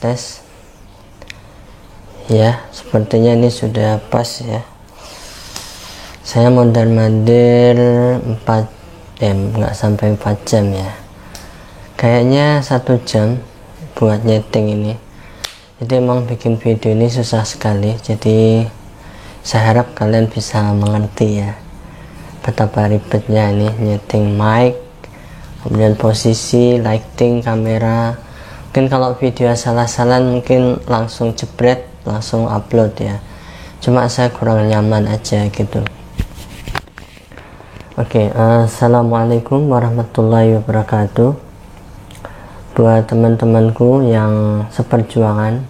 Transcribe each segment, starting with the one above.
Tes ya, sepertinya ini sudah pas ya. Saya mondar-mandir 4 nggak sampai 4 jam ya, kayaknya 1 jam buat nyeting ini. Jadi emang bikin video ini susah sekali, jadi saya harap kalian bisa mengerti ya betapa ribetnya ini nyeting mic, kemudian posisi, lighting, kamera. Mungkin kalau video salah-salah mungkin langsung jebret, langsung upload ya, cuma saya kurang nyaman aja gitu. Oke, assalamualaikum warahmatullahi wabarakatuh. Buat teman-temanku yang seperjuangan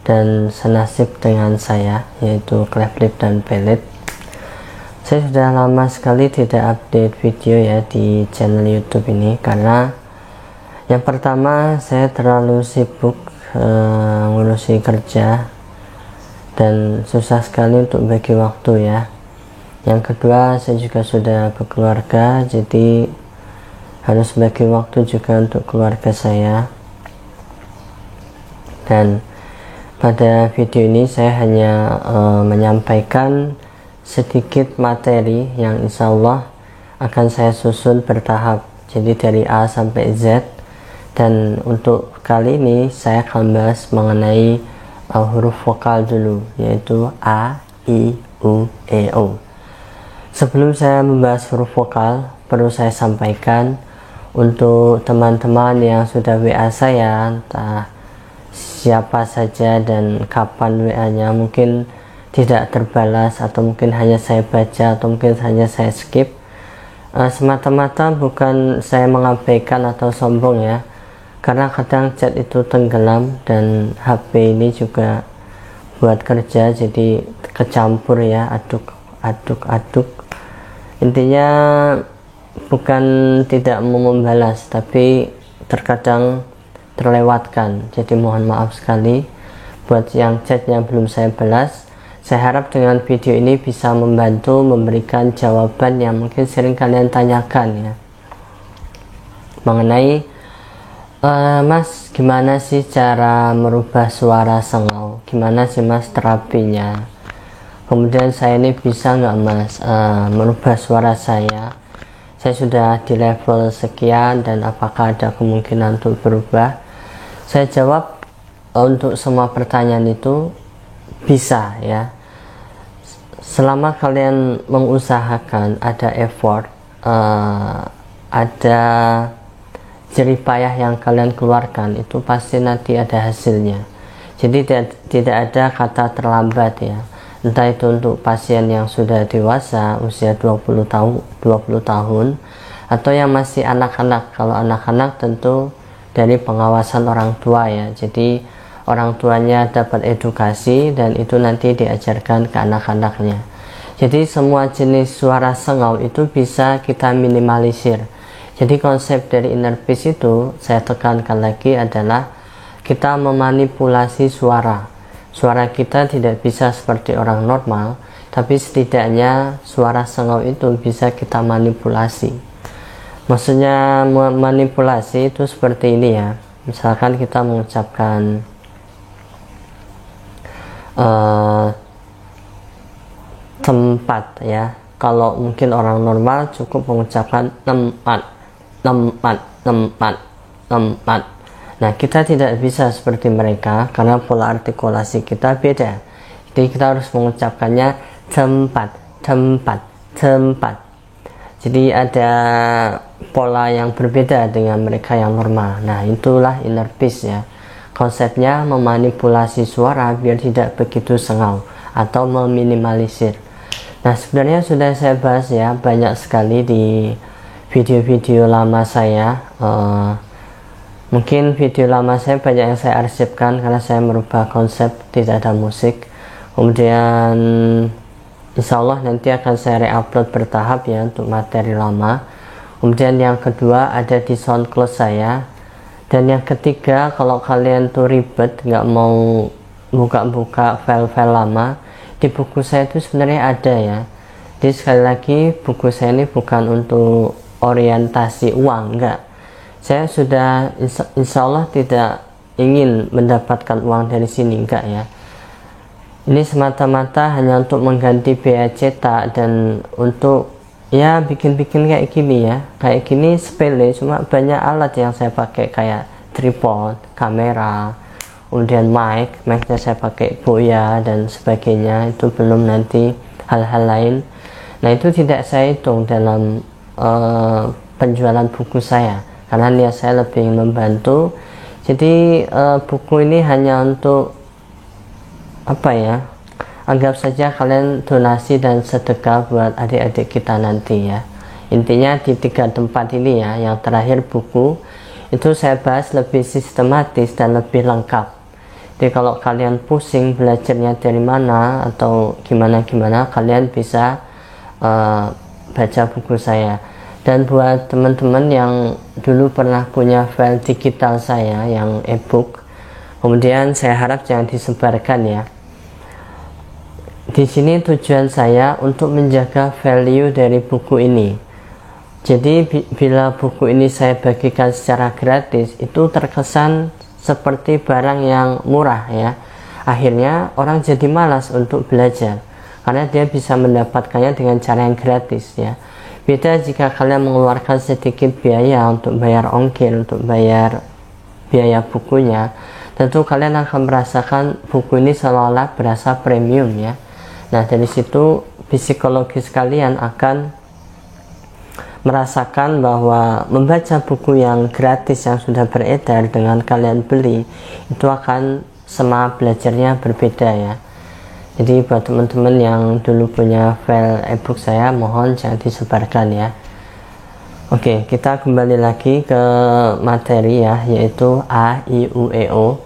dan senasib dengan saya, yaitu Cleflip dan Pelit, saya sudah lama sekali tidak update video ya di channel YouTube ini, karena yang pertama saya terlalu sibuk ngurusi kerja dan susah sekali untuk bagi waktu ya. Yang kedua, saya juga sudah berkeluarga, jadi harus bagi waktu juga untuk keluarga saya. Dan pada video ini saya hanya menyampaikan sedikit materi yang insya Allah akan saya susun bertahap, jadi dari A sampai Z. Dan untuk kali ini saya akan bahas mengenai huruf vokal dulu, yaitu A, I, U, E, O. Sebelum saya membahas huruf vokal, perlu saya sampaikan untuk teman-teman yang sudah WA saya, entah siapa saja dan kapan WA-nya mungkin tidak terbalas, atau mungkin hanya saya baca, atau mungkin hanya saya skip, semata-mata bukan saya mengabaikan atau sombong ya, karena kadang chat itu tenggelam dan HP ini juga buat kerja, jadi kecampur ya, aduk. Intinya bukan tidak mau membalas, tapi terkadang terlewatkan, jadi mohon maaf sekali buat yang chat yang belum saya balas. Saya harap dengan video ini bisa membantu memberikan jawaban yang mungkin sering kalian tanyakan ya, mengenai Mas, gimana sih cara merubah suara sengau, gimana sih Mas terapinya, kemudian saya ini bisa nggak Mas merubah suara saya sudah di level sekian dan apakah ada kemungkinan untuk berubah. Saya jawab untuk semua pertanyaan itu bisa ya, selama kalian mengusahakan, ada effort, ada jerih payah yang kalian keluarkan, itu pasti nanti ada hasilnya. Jadi tidak ada kata terlambat ya, entah itu untuk pasien yang sudah dewasa usia 20 tahun atau yang masih anak-anak. Kalau anak-anak tentu dari pengawasan orang tua ya, jadi orang tuanya dapat edukasi dan itu nanti diajarkan ke anak-anaknya. Jadi semua jenis suara sengau itu bisa kita minimalisir. Jadi konsep dari inner peace itu saya tekankan lagi adalah kita memanipulasi suara. Suara kita tidak bisa seperti orang normal, tapi setidaknya suara sengau itu bisa kita manipulasi. Maksudnya manipulasi itu seperti ini ya. Misalkan kita mengucapkan tempat ya. Kalau mungkin orang normal cukup mengucapkan tempat. Nah, kita tidak bisa seperti mereka karena pola artikulasi kita beda. Jadi kita harus mengucapkannya tempat. Jadi ada pola yang berbeda dengan mereka yang normal. Nah, itulah inner peace ya. Konsepnya memanipulasi suara biar tidak begitu sengau atau meminimalisir. Nah, sebenarnya sudah saya bahas ya banyak sekali di video-video lama saya. Mungkin video lama saya banyak yang saya arsipkan karena saya merubah konsep, tidak ada musik. Kemudian insya Allah nanti akan saya re-upload bertahap ya untuk materi lama. Kemudian yang kedua ada di SoundCloud saya. Dan yang ketiga, kalau kalian tuh ribet nggak mau buka-buka file-file lama, di buku saya itu sebenarnya ada ya. Jadi sekali lagi, buku saya ini bukan untuk orientasi uang, enggak. Saya sudah insya Allah tidak ingin mendapatkan uang dari sini, enggak ya. Ini semata-mata hanya untuk mengganti biaya cetak dan untuk ya bikin-bikin kayak gini ya. Kayak gini sepele, cuma banyak alat yang saya pakai kayak tripod, kamera, kemudian mic-nya saya pakai Boya dan sebagainya. Itu belum nanti hal-hal lain. Nah itu tidak saya hitung dalam penjualan buku saya, karena niat saya lebih membantu. Jadi buku ini hanya untuk apa ya, anggap saja kalian donasi dan sedekah buat adik-adik kita nanti ya. Intinya di 3 tempat ini ya, yang terakhir buku itu saya bahas lebih sistematis dan lebih lengkap. Jadi kalau kalian pusing belajarnya dari mana atau gimana-gimana, kalian bisa baca buku saya. Dan buat teman-teman yang dulu pernah punya file digital saya yang ebook, kemudian saya harap jangan disebarkan ya. Di sini tujuan saya untuk menjaga value dari buku ini. Jadi bila buku ini saya bagikan secara gratis, itu terkesan seperti barang yang murah ya. Akhirnya orang jadi malas untuk belajar karena dia bisa mendapatkannya dengan cara yang gratis ya. Beda jika kalian mengeluarkan sedikit biaya untuk bayar ongkir, untuk bayar biaya bukunya, tentu kalian akan merasakan buku ini seolah-olah berasa premium ya. Nah dari situ psikologis kalian akan merasakan bahwa membaca buku yang gratis yang sudah beredar dengan kalian beli itu akan semangat belajarnya berbeda ya. Jadi buat teman-teman yang dulu punya file ebook saya, mohon jangan disebarkan ya. Oke, kita kembali lagi ke materi ya, yaitu A, I, U, E, O.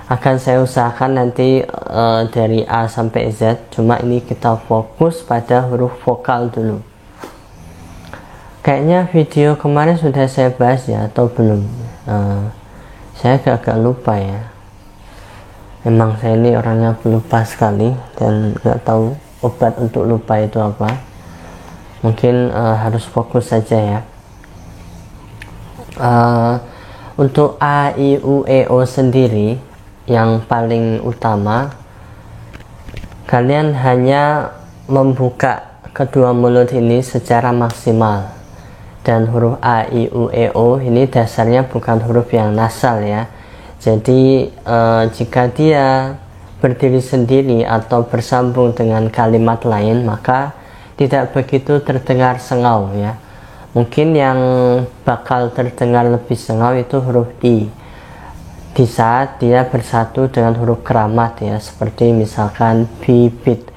Akan saya usahakan nanti dari A sampai Z, cuma ini kita fokus pada huruf vokal dulu. Kayaknya video kemarin sudah saya bahas ya, atau belum? Saya agak lupa ya. Memang saya ini orangnya pelupa sekali dan nggak tahu obat untuk lupa itu apa. Mungkin harus fokus saja ya. Untuk A, I, U, E, O sendiri, yang paling utama, kalian hanya membuka kedua mulut ini secara maksimal. Dan huruf A, I, U, E, O ini dasarnya bukan huruf yang nasal ya. Jadi jika dia berdiri sendiri atau bersambung dengan kalimat lain, maka tidak begitu terdengar sengau ya. Mungkin yang bakal terdengar lebih sengau itu huruf I, di saat dia bersatu dengan huruf keramat ya, seperti misalkan bibit,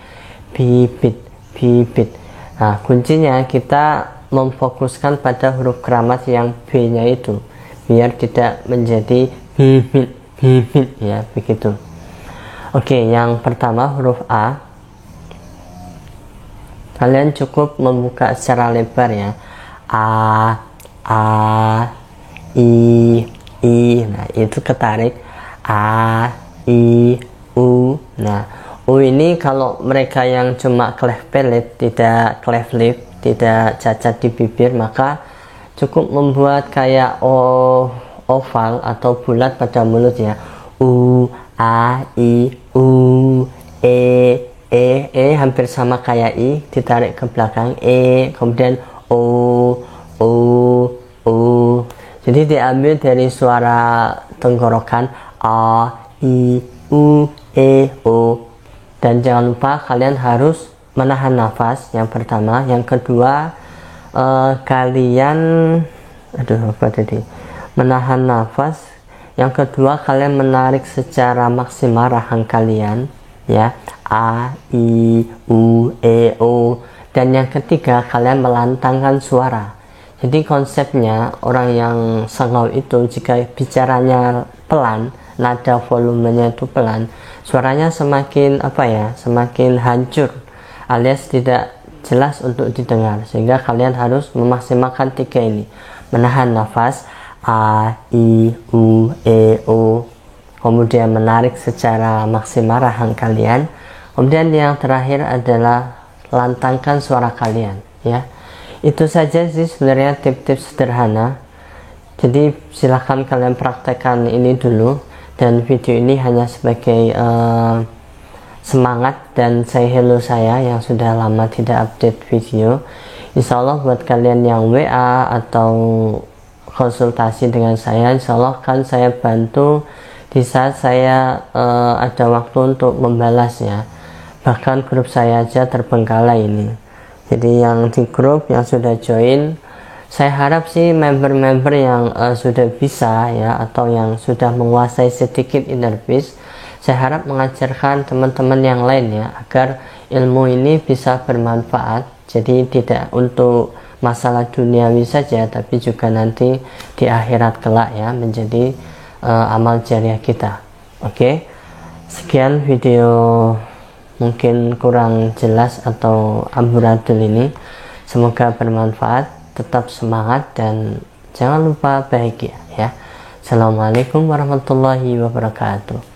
bibit, bibit. Nah kuncinya kita memfokuskan pada huruf keramat yang B nya itu, biar tidak menjadi bibit, bibit ya, begitu. Oke, yang pertama huruf A, kalian cukup membuka secara lebar ya. A, I, nah itu ketarik A, I, U. Nah U ini kalau mereka yang cuma cleft palate, tidak cleft lip, tidak cacat di bibir, maka cukup membuat kayak oval atau bulat pada mulut ya. U, A, I, U, E hampir sama kayak I, ditarik ke belakang kemudian O. Jadi diambil dari suara tenggorokan A, I, U, E, O. Dan jangan lupa kalian harus menahan nafas yang pertama. Yang kedua, kalian menahan nafas. Yang kedua, kalian menarik secara maksimal rahang kalian ya. A, I, U, E, O. Dan yang ketiga, kalian melantangkan suara. Jadi konsepnya orang yang sengau itu jika bicaranya pelan, nada volumenya itu pelan, suaranya semakin semakin hancur alias tidak jelas untuk didengar. Sehingga kalian harus memaksimalkan 3 ini, menahan nafas A, I, U, E, O, kemudian menarik secara maksimal rahang kalian, kemudian yang terakhir adalah lantangkan suara kalian ya. Itu saja sih sebenarnya tips-tips sederhana. Jadi silahkan kalian praktekkan ini dulu, dan video ini hanya sebagai semangat dan say hello saya yang sudah lama tidak update video. Insya Allah buat kalian yang WA atau konsultasi dengan saya, insya Allah kan saya bantu di saat saya ada waktu untuk membalas ya. Bahkan grup saya aja terbengkalai ini. Jadi yang di grup yang sudah join, saya harap sih member-member yang sudah bisa ya, atau yang sudah menguasai sedikit inner peace, saya harap mengajarkan teman-teman yang lain ya, agar ilmu ini bisa bermanfaat. Jadi tidak untuk masalah duniawi saja, tapi juga nanti di akhirat kelak ya, menjadi amal jariah kita. Oke, sekian video mungkin kurang jelas atau amburadul ini, semoga bermanfaat. Tetap semangat dan jangan lupa bahagia ya. Assalamualaikum warahmatullahi wabarakatuh.